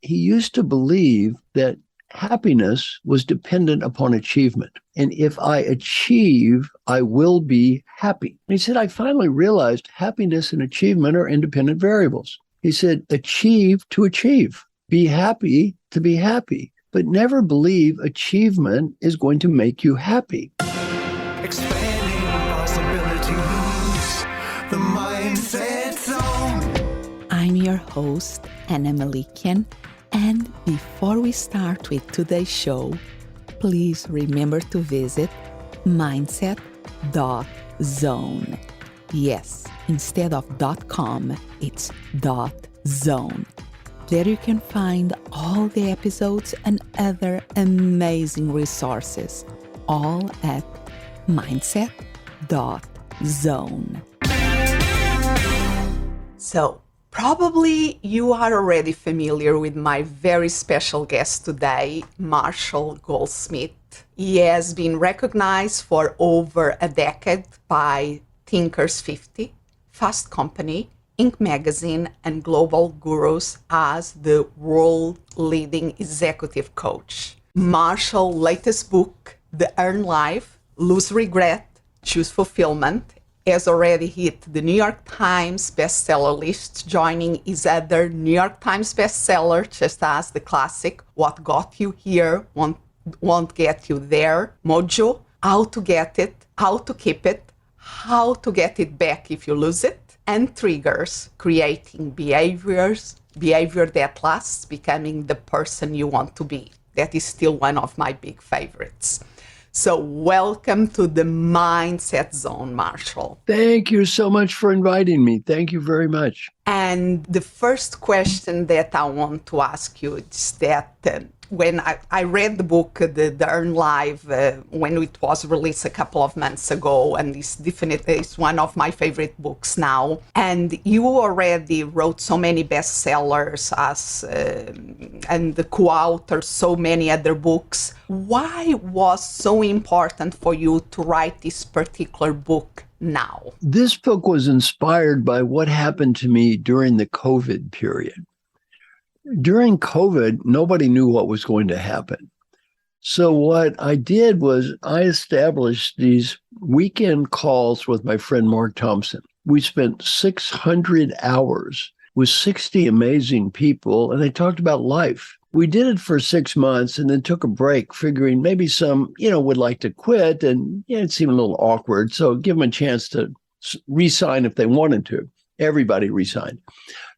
He used to believe that happiness was dependent upon achievement. And if I achieve, I will be happy. And he said, I finally realized happiness and achievement are independent variables. He said, achieve to achieve, be happy to be happy, but never believe achievement is going to make you happy. Expanding possibilities, the mindset zone. I'm your host, Anna Melikian, and before we start with today's show, please remember to visit mindset.zone. Yes, instead of .com, it's .zone. There you can find all the episodes and other amazing resources, all at mindset.zone. So, probably you are already familiar with my very special guest today, Marshall Goldsmith. He has been recognized for over a decade by Thinkers 50, Fast Company, Inc. magazine, and global gurus as the world leading executive coach. Marshall's latest book, The Earn Life, Lose Regret, Choose Fulfillment, has already hit the New York Times bestseller list, joining his other New York Times bestseller, just as the classic What Got You Here Won't Get You There, Mojo, How to Get It, How to Keep It, How to Get It Back If You Lose It, and Triggers, Creating Behavior That Lasts, Becoming the Person You Want to Be. That is still one of my big favorites. So welcome to the Mindset Zone, Marshall. Thank you so much for inviting me. Thank you very much. And the first question that I want to ask you is that when I read the book, the Earn Life, when it was released a couple of months ago, and it's definitely one of my favorite books now. And you already wrote so many bestsellers and the co-author so many other books. Why was so important for you to write this particular book now? This book was inspired by what happened to me during the COVID period. During COVID, nobody knew what was going to happen. So what I did was I established these weekend calls with my friend Mark Thompson. We spent 600 hours with 60 amazing people, and they talked about life. We did it for 6 months and then took a break, figuring maybe some, would like to quit, and it seemed a little awkward. So give them a chance to re-sign if they wanted to. Everybody re-signed.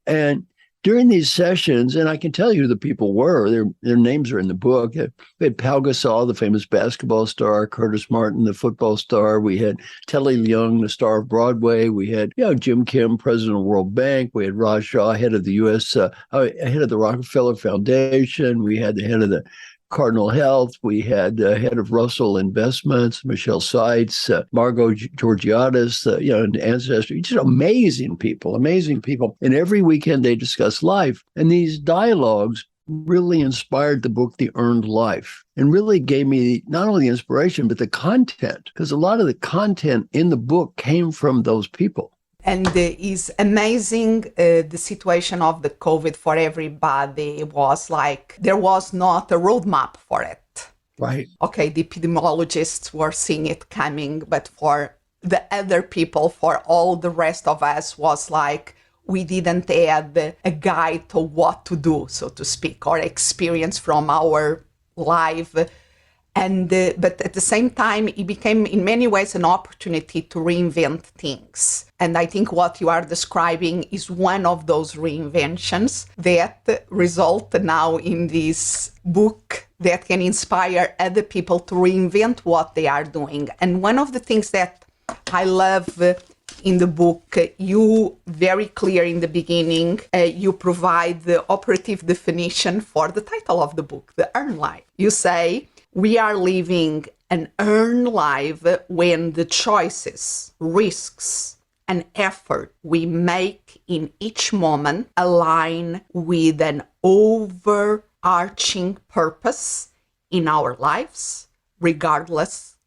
And during these sessions, and I can tell you who the people were, their names are in the book. We had Pau Gasol, the famous basketball star, Curtis Martin, the football star. We had Telly Leung, the star of Broadway. We had, Jim Kim, president of World Bank. We had Raj Shah, head of the head of the Rockefeller Foundation. We had the head of the Cardinal Health. We had the head of Russell Investments, Michelle Seitz, Margot Georgiadis, and Ancestry. Just amazing people. And every weekend they discuss life. And these dialogues really inspired the book, The Earned Life, and really gave me not only the inspiration, but the content, because a lot of the content in the book came from those people. And it's amazing, the situation of the COVID for everybody was like, there was not a roadmap for it. Right. Okay, the epidemiologists were seeing it coming, but for the other people, for all the rest of us, was like, we didn't have a guide to what to do, so to speak, or experience from our life. And but at the same time, it became in many ways an opportunity to reinvent things. And I think what you are describing is one of those reinventions that result now in this book that can inspire other people to reinvent what they are doing. And one of the things that I love in the book, you very clear in the beginning, you provide the operative definition for the title of the book, The Earn Life. You say, we are living an earned life when the choices, risks, and effort we make in each moment align with an overarching purpose in our lives, regardless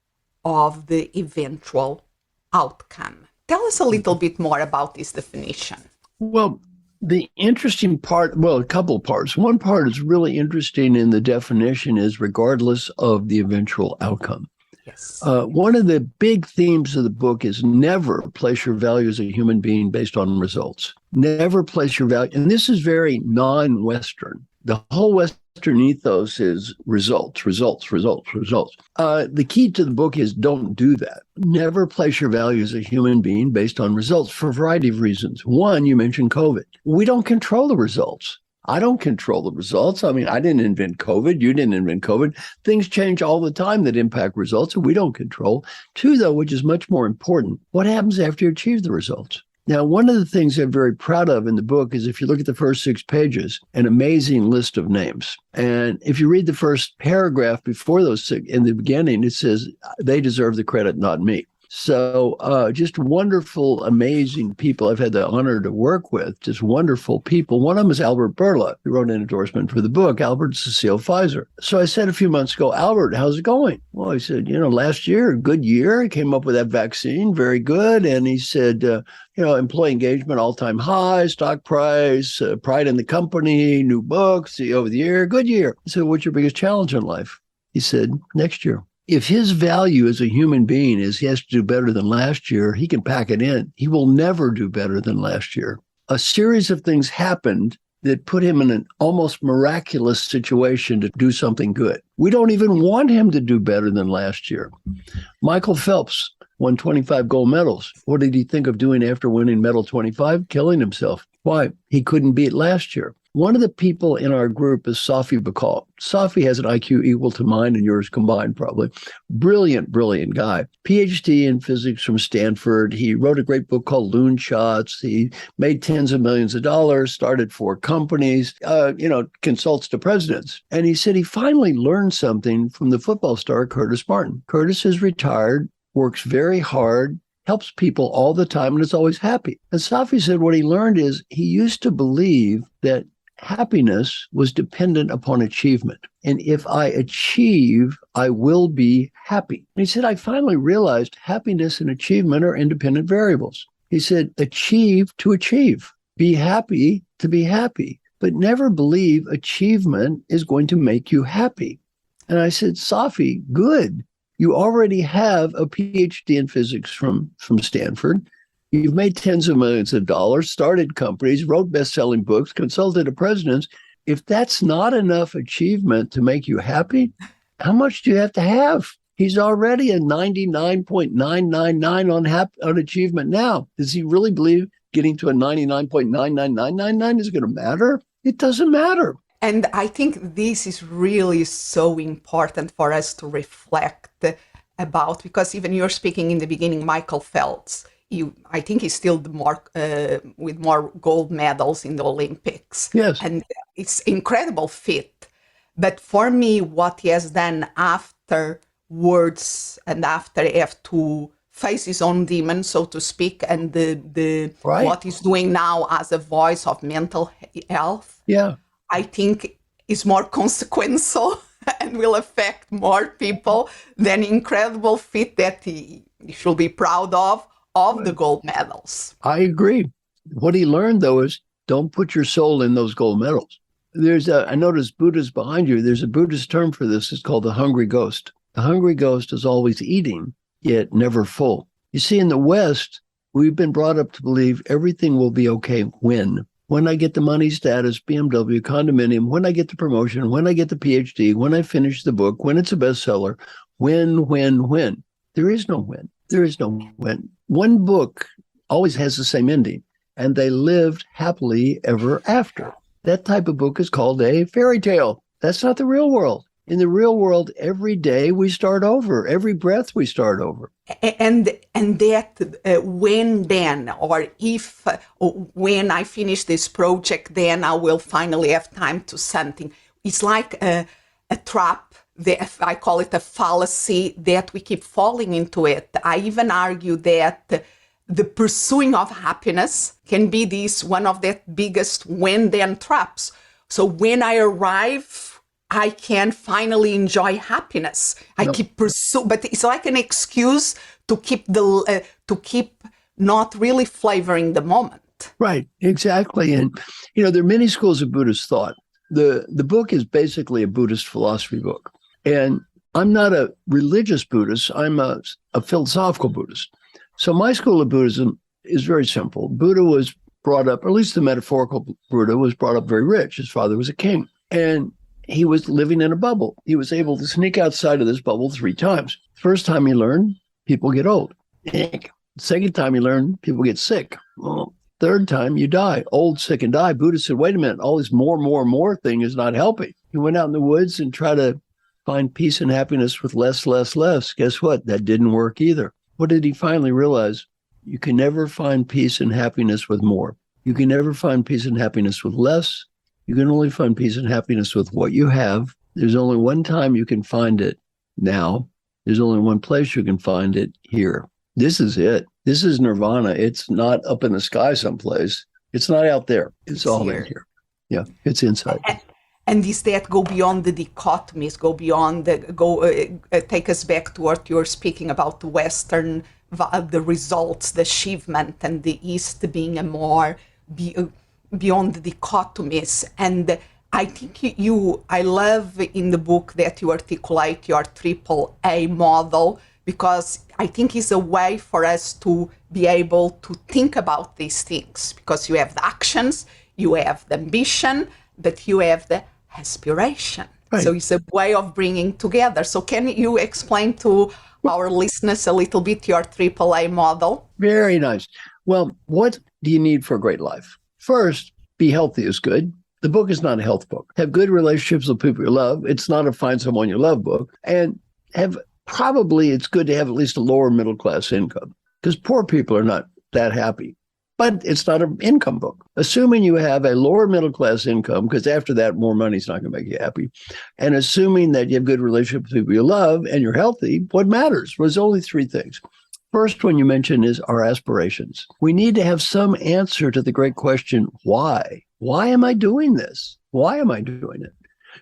of the eventual outcome. Tell us a little bit more about this definition. Well, The interesting part, well, a couple of parts. One part is really interesting in the definition is regardless of the eventual outcome. Yes. One of the big themes of the book is never place your value as a human being based on results. Never place your value. And this is very non-Western. The whole Western ethos is results, results, results, results. The key to the book is don't do that. Never place your value as a human being based on results for a variety of reasons. One, you mentioned COVID. We don't control the results. I don't control the results. I mean, I didn't invent COVID. You didn't invent COVID. Things change all the time that impact results, and we don't control. Two, though, which is much more important, what happens after you achieve the results? Now, one of the things I'm very proud of in the book is if you look at the first 6 pages, an amazing list of names. And if you read the first paragraph before those 6, in the beginning, it says, they deserve the credit, not me. So just wonderful, amazing people I've had the honor to work with, just wonderful people. One of them is Albert Bourla, who wrote an endorsement for the book. Albert's the CEO of Pfizer. So I said a few months ago, Albert, how's it going? Well, he said, last year, good year. He came up with that vaccine, very good. And he said, employee engagement, all-time high, stock price, pride in the company, new book, CEO of the year, good year. I said, what's your biggest challenge in life? He said, next year. If his value as a human being is he has to do better than last year, he can pack it in. He will never do better than last year. A series of things happened that put him in an almost miraculous situation to do something good. We don't even want him to do better than last year. Michael Phelps won 25 gold medals. What did he think of doing after winning medal 25? Killing himself. Why? He couldn't beat last year. One of the people in our group is Safi Bakal. Safi has an IQ equal to mine and yours combined, probably. Brilliant, brilliant guy. PhD in physics from Stanford. He wrote a great book called Loon Shots. He made tens of millions of dollars, started 4 companies, consults to presidents. And he said he finally learned something from the football star Curtis Martin. Curtis is retired, works very hard, helps people all the time, and is always happy. And Safi said what he learned is he used to believe that happiness was dependent upon achievement. And if I achieve, I will be happy. And he said, I finally realized happiness and achievement are independent variables. He said, achieve to achieve, be happy to be happy, but never believe achievement is going to make you happy. And I said, Safi, good. You already have a PhD in physics from Stanford. You've made tens of millions of dollars, started companies, wrote best-selling books, consulted to presidents. If that's not enough achievement to make you happy, how much do you have to have? He's already a 99.999 on achievement now. Does he really believe getting to a 99.99999 is going to matter? It doesn't matter. And I think this is really so important for us to reflect about, because even you're speaking in the beginning, Michael Phelps, I think he's still with more gold medals in the Olympics. Yes. And it's incredible feat. But for me, what he has done afterwards and after he have to face his own demons, so to speak, and the right. What he's doing now as a voice of mental health, I think is more consequential and will affect more people than incredible feat that he should be proud of the gold medals. I agree. What he learned, though, is don't put your soul in those gold medals. I noticed Buddha's behind you. There's a Buddhist term for this. It's called the hungry ghost. The hungry ghost is always eating, yet never full. You see, in the West, we've been brought up to believe everything will be okay when I get the money, status, BMW, condominium, when I get the promotion, when I get the PhD, when I finish the book, when it's a bestseller, when. There is no when. There is no when. One book always has the same ending, and they lived happily ever after. That type of book is called a fairy tale. That's not the real world. In the real world, every day we start over. Every breath we start over. And that when then, or if when I finish this project, then I will finally have time to something. It's like a trap. I call it a fallacy that we keep falling into it. I even argue that the pursuing of happiness can be one of the biggest when-then traps. So when I arrive, I can finally enjoy happiness. I keep pursuing, but it's like an excuse to keep not really flavoring the moment. Right, exactly. And, there are many schools of Buddhist thought. The book is basically a Buddhist philosophy book. And I'm not a religious Buddhist. I'm a philosophical Buddhist. So my school of Buddhism is very simple. Buddha was brought up, or at least the metaphorical Buddha was brought up very rich. His father was a king. And he was living in a bubble. He was able to sneak outside of this bubble 3 times. First time he learned, people get old. Second time you learn, people get sick. Well, third time you die, old, sick, and die. Buddha said, wait a minute, all this more thing is not helping. He went out in the woods and tried to find peace and happiness with less. Guess what? That didn't work either. What did he finally realize? You can never find peace and happiness with more. You can never find peace and happiness with less. You can only find peace and happiness with what you have. There's only one time you can find it now. There's only one place you can find it here. This is it. This is nirvana. It's not up in the sky someplace. It's not out there. It's all in here. Yeah, it's inside. And is that go beyond the dichotomies, go beyond take us back to what you're speaking about, the Western, the results, the achievement, and the East being a more beyond the dichotomies. And I think I love in the book that you articulate your AAA model, because I think it's a way for us to be able to think about these things, because you have the actions, you have the ambition, but you have the aspiration. Right. So it's a way of bringing together. So can you explain to our listeners a little bit your AAA model? Very nice. Well, what do you need for a great life? First, be healthy is good. The book is not a health book. Have good relationships with people you love. It's not a find someone you love book. And it's good to have at least a lower middle class income, because poor people are not that happy. But it's not an income book. Assuming you have a lower middle class income, because after that, more money is not going to make you happy. And assuming that you have good relationships with people you love and you're healthy, what matters? Well, there's only 3 things. First one you mentioned is our aspirations. We need to have some answer to the great question, why? Why am I doing this? Why am I doing it?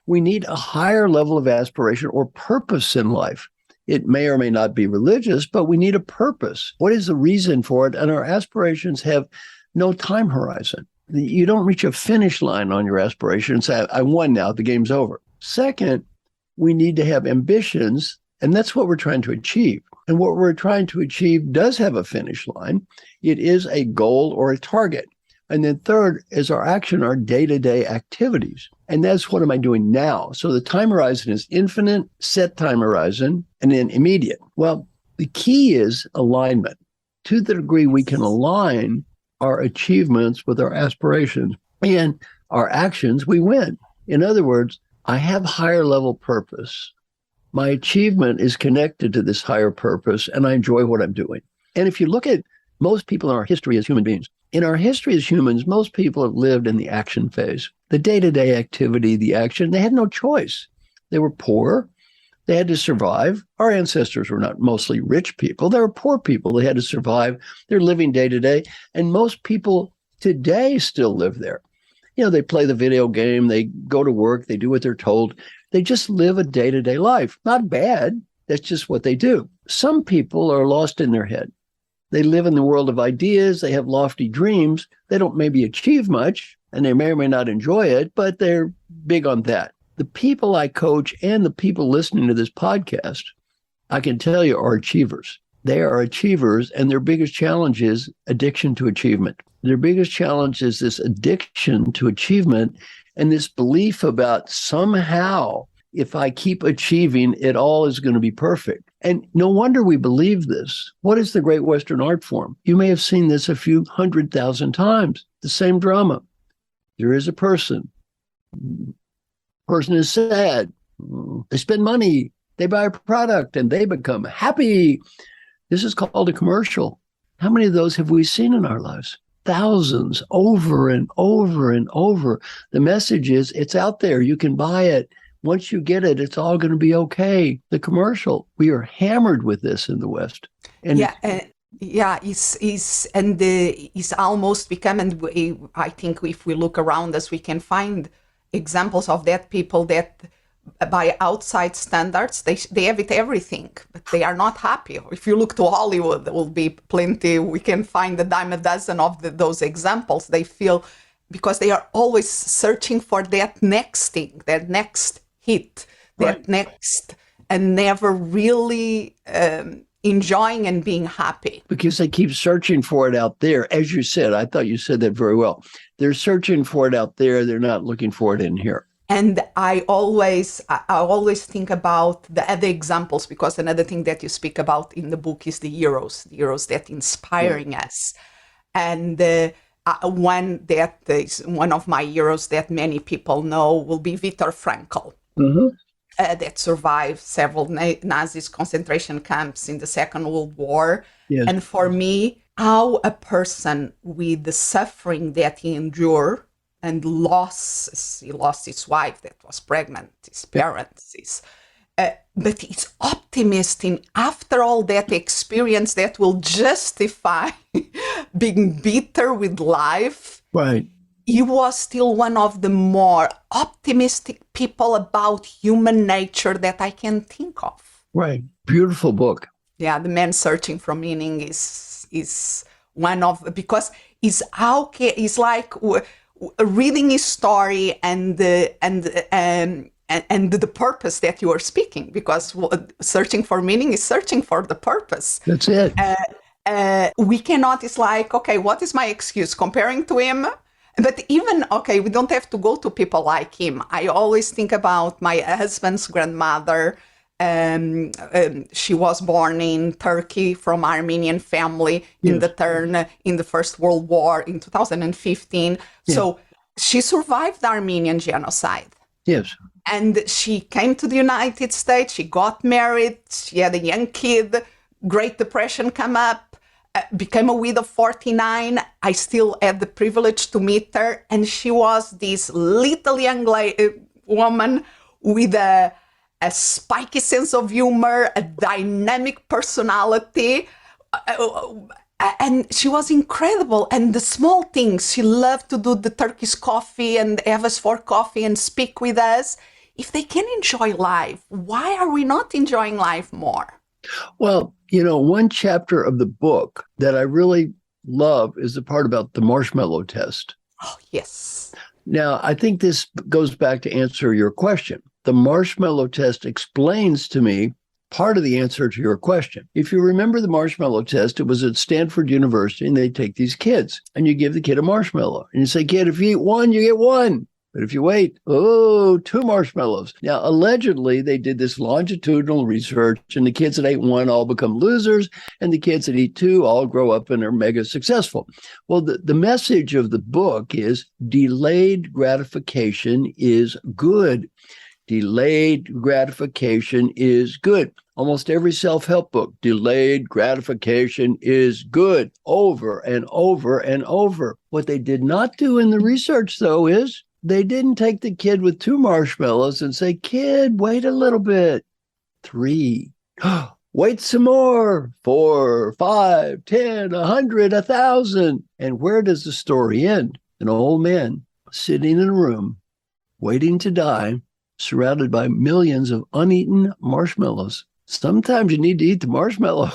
We need a higher level of aspiration or purpose in life. It may or may not be religious, but we need a purpose. What is the reason for it? And our aspirations have no time horizon. You don't reach a finish line on your aspiration and say, I won now, the game's over. Second, we need to have ambitions, and that's what we're trying to achieve. And what we're trying to achieve does have a finish line. It is a goal or a target. And then third is our action, our day-to-day activities. And that's what am I doing now? So the time horizon is infinite, set time horizon, and then immediate. Well, the key is alignment. To the degree we can align our achievements with our aspirations and our actions, we win. In other words, I have higher level purpose. My achievement is connected to this higher purpose, and I enjoy what I'm doing. And if you look at most people in our history as human beings, in our history as humans, most people have lived in the action phase, the day-to-day activity, the action. They had no choice. They were poor. They had to survive. Our ancestors were not mostly rich people. They were poor people. They had to survive. They're living day to day. And most people today still live there. They play the video game. They go to work. They do what they're told. They just live a day-to-day life. Not bad. That's just what they do. Some people are lost in their head. They live in the world of ideas. They have lofty dreams. They don't maybe achieve much, and they may or may not enjoy it, but they're big on that. The people I coach and the people listening to this podcast, I can tell you, are achievers. They are achievers, and their biggest challenge is addiction to achievement. Their biggest challenge is this addiction to achievement and this belief about somehow, if I keep achieving, it all is going to be perfect. And no wonder we believe this. What is the great Western art form? You may have seen this a few 100,000 times, the same drama. There is a person. Person is sad. They spend money. They buy a product and they become happy. This is called a commercial. How many of those have we seen in our lives? Thousands, over and over and over. The message is, it's out there. You can buy it. Once you get it, it's all going to be okay. The commercial, we are hammered with this in the West. And it's almost become, and I think if we look around us, we can find examples of that, people that by outside standards, they have it everything, but they are not happy. If you look to Hollywood, there will be plenty. We can find a dime a dozen of those examples. They feel because they are always searching for that next thing, that next hit, that next, and never really enjoying and being happy. Because they keep searching for it out there. As you said, I thought you said that very well. They're searching for it out there. They're not looking for it in here. And I always think about the other examples, because another thing that you speak about in the book is the heroes that inspiring us. And one that is one of my heroes that many people know will be Viktor Frankl, that survived several Nazi concentration camps in the Second World War. Yes. And for me, how a person with the suffering that he endured, and he lost his wife that was pregnant, his parents, but he's optimistic after all that experience that will justify being bitter with life. Right. He was still one of the more optimistic people about human nature that I can think of. Right. Beautiful book. Yeah, The Man Searching for Meaning is one of, because it's like reading his story and the purpose that you are speaking, because searching for meaning is searching for the purpose. That's it. We cannot, it's like, okay, what is my excuse comparing to him? But even, okay, we don't have to go to people like him. I always think about my husband's grandmother. She was born in Turkey from Armenian family in the First World War in 2015. Yeah. So she survived the Armenian genocide. Yes. And she came to the United States. She got married. She had a young kid. Great Depression came up. Became a widow 49. I still had the privilege to meet her. And she was this little young woman with a spiky sense of humor, a dynamic personality, and she was incredible. And the small things, she loved to do the Turkish coffee and have us for coffee and speak with us. If they can enjoy life, why are we not enjoying life more? Well, one chapter of the book that I really love is the part about the marshmallow test. Oh, yes. Now, I think this goes back to answer your question. The marshmallow test explains to me part of the answer to your question. If you remember the marshmallow test, it was at Stanford University, and they take these kids, and you give the kid a marshmallow. And you say, kid, if you eat one, you get one. But if you wait, 2 marshmallows. Now, allegedly, they did this longitudinal research, and the kids that ate one all become losers, and the kids that eat 2 all grow up and are mega successful. Well, the message of the book is delayed gratification is good. Delayed gratification is good. Almost every self-help book, delayed gratification is good, over and over and over. What they did not do in the research, though, is they didn't take the kid with 2 marshmallows and say, kid, wait a little bit. 3. Wait some more. 4, 5, 10, 100, 1,000. And where does the story end? An old man sitting in a room, waiting to die, surrounded by millions of uneaten marshmallows. Sometimes you need to eat the marshmallow.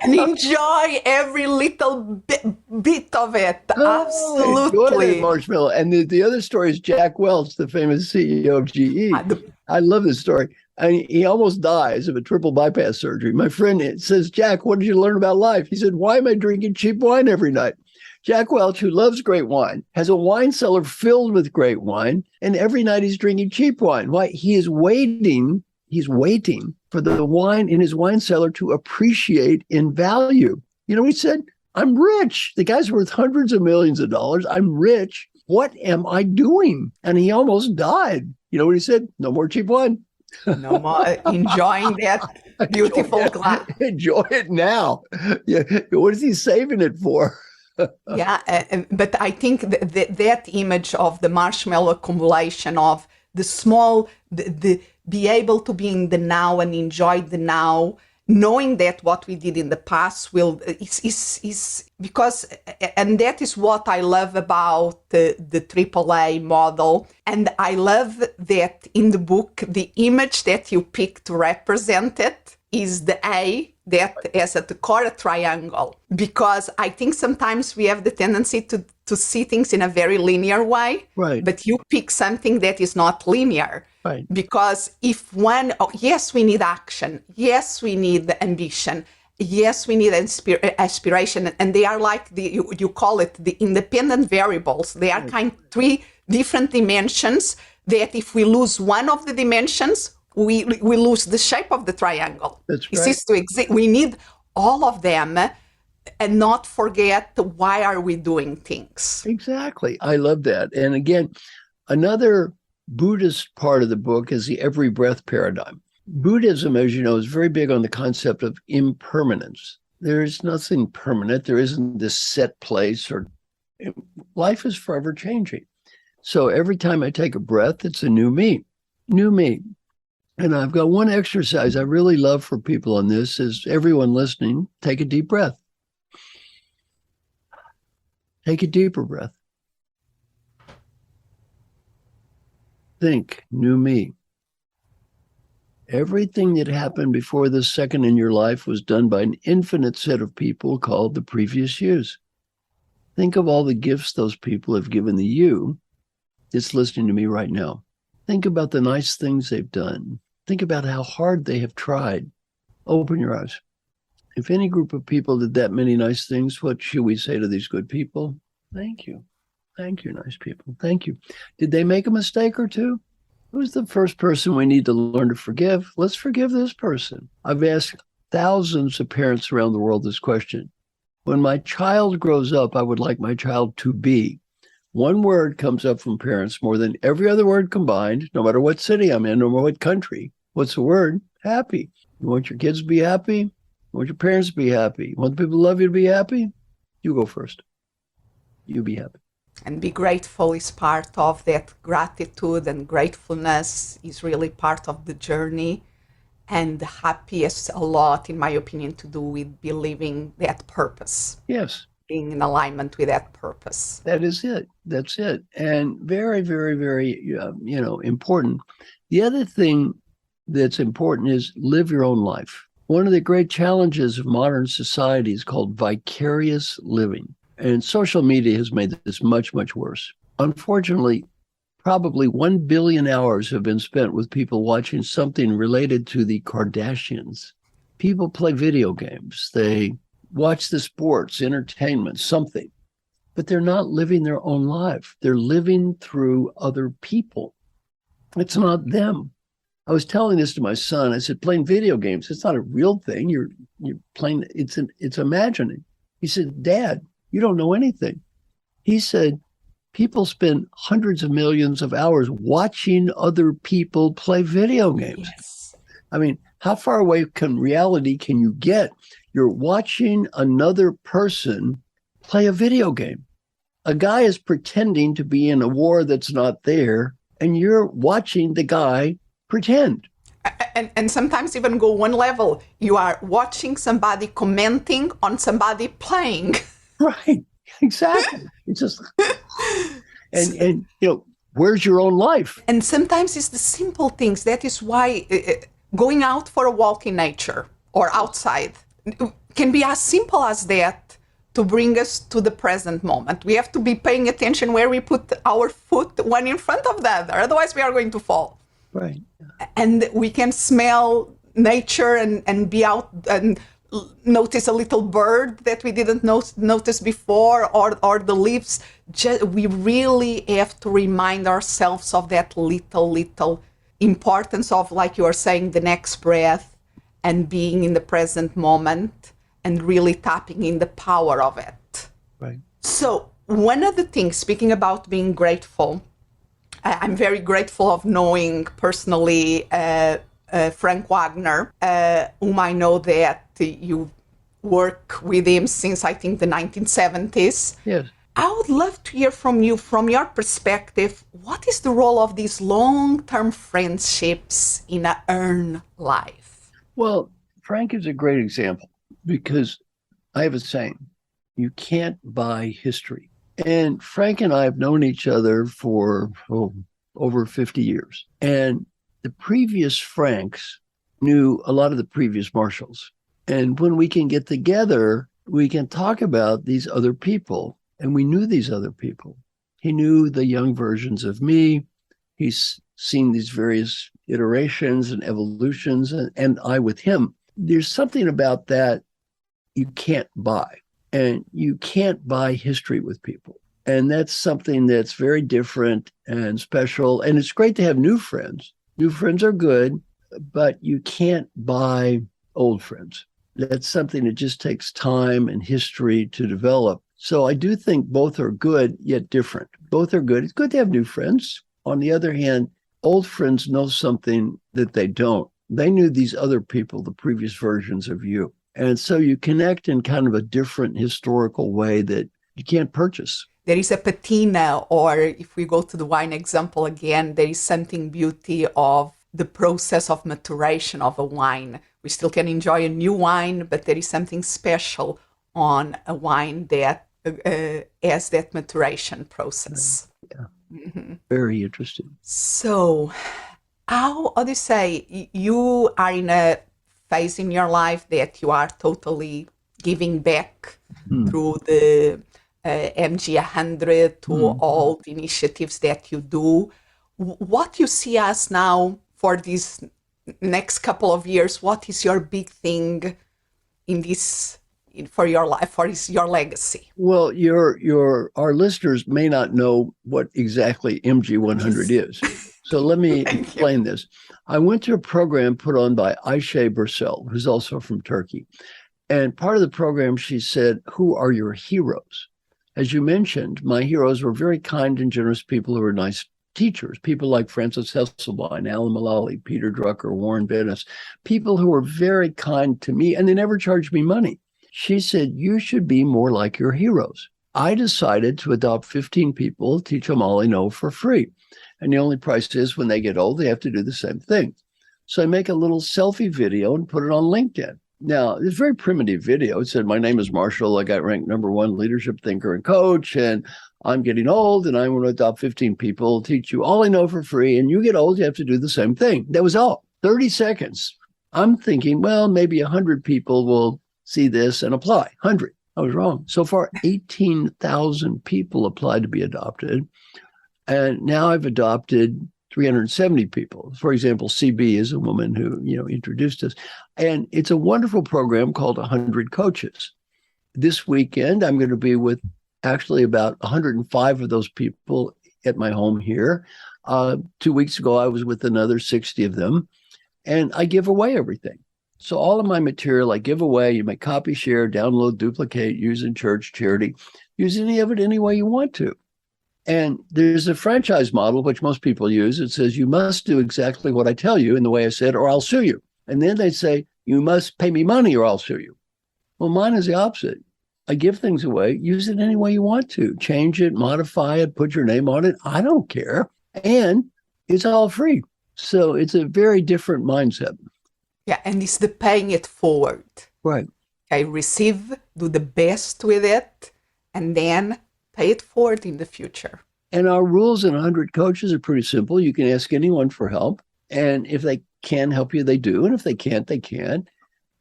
And enjoy every little bit of it. Absolutely. Enjoy the marshmallow. And the other story is Jack Welch, the famous CEO of GE. I love this story. He almost dies of a triple bypass surgery. My friend says, Jack, what did you learn about life? He said, why am I drinking cheap wine every night? Jack Welch, who loves great wine, has a wine cellar filled with great wine, and every night he's drinking cheap wine. Why? He's waiting for the wine in his wine cellar to appreciate in value. You know what he said? I'm rich. The guy's worth hundreds of millions of dollars. I'm rich. What am I doing? And he almost died. You know what he said? No more cheap wine. No more enjoying that beautiful glass. Enjoy it now. Yeah. What is he saving it for? Yeah, but I think that image of the marshmallow accumulation, of the small, the be able to be in the now and enjoy the now, knowing that what we did in the past is because, and that is what I love about the AAA model. And I love that in the book, the image that you pick to represent it is the A that has at the core a triangle, because I think sometimes we have the tendency to see things in a very linear way, Right. but you pick something that is not linear. Right. Because if yes, we need action. Yes, we need the ambition. Yes, we need aspiration. And they are like, you call it the independent variables. They are kind of three different dimensions that if we lose one of the dimensions, we lose the shape of the triangle. That's It right. ceases to exist. We need all of them and not forget why are we doing things. Exactly. I love that. And again, another Buddhist part of the book is the every breath paradigm. Buddhism, as you know, is very big on the concept of impermanence. There is nothing permanent. There isn't this set place, or life is forever changing. So every time I take a breath, it's a new me, new me. And I've got one exercise I really love for people on this is everyone listening, take a deep breath. Take a deeper breath. Think, new me. Everything that happened before this second in your life was done by an infinite set of people called the previous yous. Think of all the gifts those people have given the you that's listening to me right now. Think about the nice things they've done. Think about how hard they have tried. Open your eyes. If any group of people did that many nice things, what should we say to these good people? Thank you. Thank you, nice people. Thank you. Did they make a mistake or two? Who's the first person we need to learn to forgive? Let's forgive this person. I've asked thousands of parents around the world this question. When my child grows up, I would like my child to be. One word comes up from parents more than every other word combined, no matter what city I'm in, no matter what country. What's the word? Happy. You want your kids to be happy? You want your parents to be happy? You want the people who love you to be happy? You go first. You be happy. And be grateful is part of that. Gratitude and gratefulness is really part of the journey. And happy has a lot, in my opinion, to do with believing that purpose. Yes. Being in alignment with that purpose. That is it. That's it. And very, very, very, important. The other thing that's important is live your own life. One of the great challenges of modern society is called vicarious living. And social media has made this much, much worse. Unfortunately, probably 1 billion hours have been spent with people watching something related to the Kardashians. People play video games. They watch the sports, entertainment, something. But they're not living their own life. They're living through other people. It's not them. I was telling this to my son. I said, playing video games, it's not a real thing. You're playing, it's imagining. He said, Dad, you don't know anything. He said, people spend hundreds of millions of hours watching other people play video games. Yes. I mean, how far away can reality can you get? You're watching another person play a video game. A guy is pretending to be in a war that's not there, and you're watching the guy pretend. And sometimes even go one level. You are watching somebody commenting on somebody playing. Right, exactly. It's just, and where's your own life? And sometimes it's the simple things. That is why going out for a walk in nature or outside can be as simple as that to bring us to the present moment. We have to be paying attention where we put our foot one in front of the other. Otherwise, we are going to fall. Right. And we can smell nature and be out and notice a little bird that we didn't notice before, or the leaves. We really have to remind ourselves of that little importance of, like you are saying, the next breath and being in the present moment and really tapping in the power of it. Right. So one of the things, speaking about being grateful, I'm very grateful of knowing personally Frank Wagner, whom I know that you work with him since, I think, the 1970s. Yes. I would love to hear from you, from your perspective, what is the role of these long-term friendships in an earned life? Well, Frank is a great example because I have a saying, you can't buy history. And Frank and I have known each other for over 50 years. And the previous Franks knew a lot of the previous Marshalls. And when we can get together, we can talk about these other people. And we knew these other people. He knew the young versions of me. He's seen these various iterations and evolutions, and I with him. There's something about that you can't buy. And you can't buy history with people. And that's something that's very different and special. And it's great to have new friends. New friends are good, but you can't buy old friends. That's something that just takes time and history to develop. So I do think both are good, yet different. Both are good. It's good to have new friends. On the other hand, old friends know something that they don't. They knew these other people, the previous versions of you. And so you connect in kind of a different historical way that you can't purchase. There is a patina, or if we go to the wine example again, there is something beauty of the process of maturation of a wine. We still can enjoy a new wine, but there is something special on a wine that has that maturation process. Yeah. Mm-hmm. Very interesting. So how do you say, you are in a phase in your life that you are totally giving back through the MG100 to all the initiatives that you do. What you see us now for these next couple of years? What is your big thing in this for your life, for your legacy? Well, our listeners may not know what exactly MG100 is. So let me explain this. I went to a program put on by Ayşe Birsel, who's also from Turkey. And part of the program, she said, who are your heroes? As you mentioned, my heroes were very kind and generous people who were nice teachers, people like Francis Hesselbein, Alan Mullally, Peter Drucker, Warren Bennis, people who were very kind to me, and they never charged me money. She said, you should be more like your heroes. I decided to adopt 15 people, teach them all I know for free. And the only price is when they get old, they have to do the same thing. So I make a little selfie video and put it on LinkedIn. Now, it's a very primitive video. It said, my name is Marshall. I got ranked #1 leadership thinker and coach, and I'm getting old, and I want to adopt 15 people, teach you all I know for free. And you get old, you have to do the same thing. That was all. 30 seconds. I'm thinking, well, maybe 100 people will see this and apply. 100. I was wrong. So far, 18,000 people applied to be adopted. And now I've adopted 370 people. For example, CB is a woman who, introduced us. And it's a wonderful program called 100 Coaches. This weekend, I'm going to be with actually about 105 of those people at my home here. 2 weeks ago, I was with another 60 of them. And I give away everything. So all of my material I give away. You may copy, share, download, duplicate, use in church, charity. Use any of it any way you want to. And there's a franchise model, which most people use. It says, you must do exactly what I tell you in the way I said, or I'll sue you. And then they say, you must pay me money or I'll sue you. Well, mine is the opposite. I give things away. Use it any way you want to. Change it, modify it, put your name on it. I don't care. And it's all free. So it's a very different mindset. Yeah, and it's the paying it forward. Right. Okay, receive, do the best with it, and then pay it forward in the future. And our rules in 100 Coaches are pretty simple. You can ask anyone for help. And if they can help you, they do. And if they can't, they can't.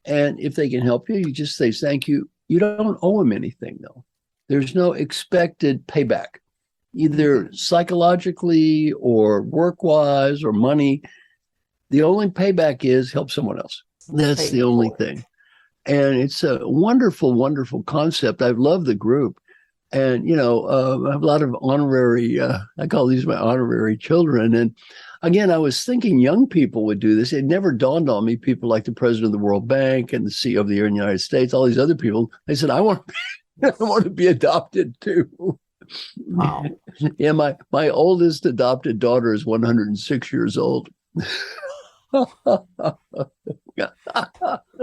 And if they can help you, you just say thank you. You don't owe them anything, though. There's no expected payback, either psychologically or work-wise or money. The only payback is help someone else. That's the only thing. And it's a wonderful, wonderful concept. I love the group. And, I have a lot of honorary, I call these my honorary children. And again, I was thinking young people would do this. It never dawned on me, people like the president of the World Bank and the CEO of the United States, all these other people, they said, I want to be adopted too. Wow. Yeah, my oldest adopted daughter is 106 years old.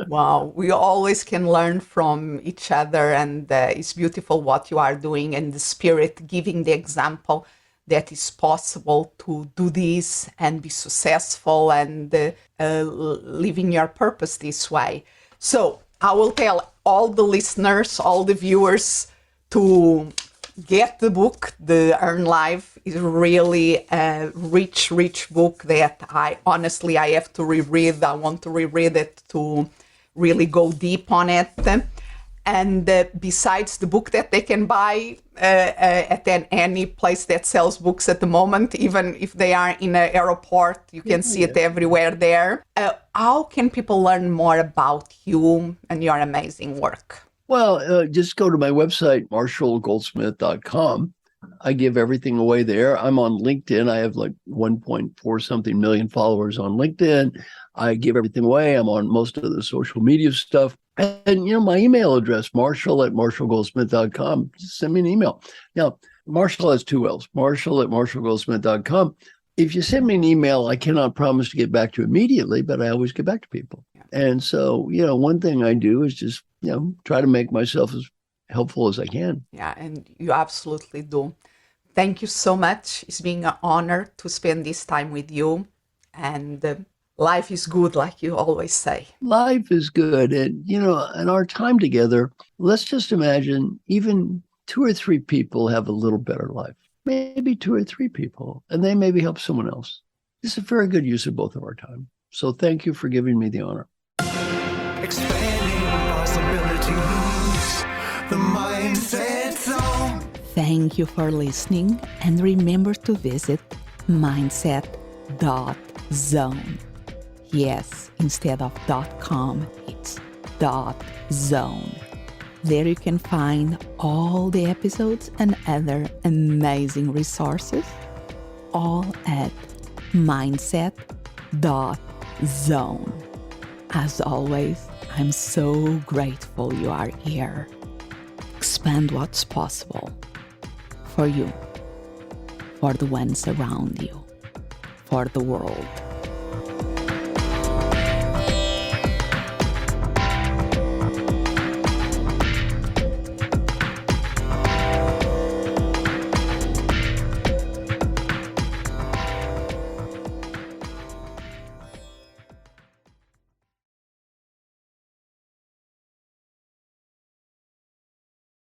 Wow, we always can learn from each other, and it's beautiful what you are doing, and the spirit, giving the example. that it's possible to do this and be successful and living your purpose this way. So I will tell all the listeners, all the viewers to get the book. The Earn Life is really a rich book that I have to reread. I want to reread it to really go deep on it. And besides the book that they can buy at any place that sells books at the moment, even if they are in an airport, you can see it everywhere there. How can people learn more about you and your amazing work? Well, just go to my website, marshallgoldsmith.com. I give everything away there. I'm on LinkedIn. I have like 1.4 something million followers on LinkedIn. I give everything away. I'm on most of the social media stuff. And, my email address, marshall@marshallgoldsmith.com. Just send me an email. Now, Marshall has 2 L's, marshall@marshallgoldsmith.com. If you send me an email, I cannot promise to get back to you immediately, but I always get back to people. And so, one thing I do is just, try to make myself as helpful as I can. Yeah, and you absolutely do. Thank you so much. It's been an honor to spend this time with you. And life is good, like you always say. Life is good. And, in our time together, let's just imagine even 2 or 3 people have a little better life. Maybe 2 or 3 people, and they maybe help someone else. It's a very good use of both of our time. So thank you for giving me the honor. Expanding possibilities, the mindset zone. Thank you for listening, and remember to visit mindset.zone. Yes, instead of .com, it's .zone. There you can find all the episodes and other amazing resources, all at mindset.zone. As always, I'm so grateful you are here. Expand what's possible for you, for the ones around you, for the world.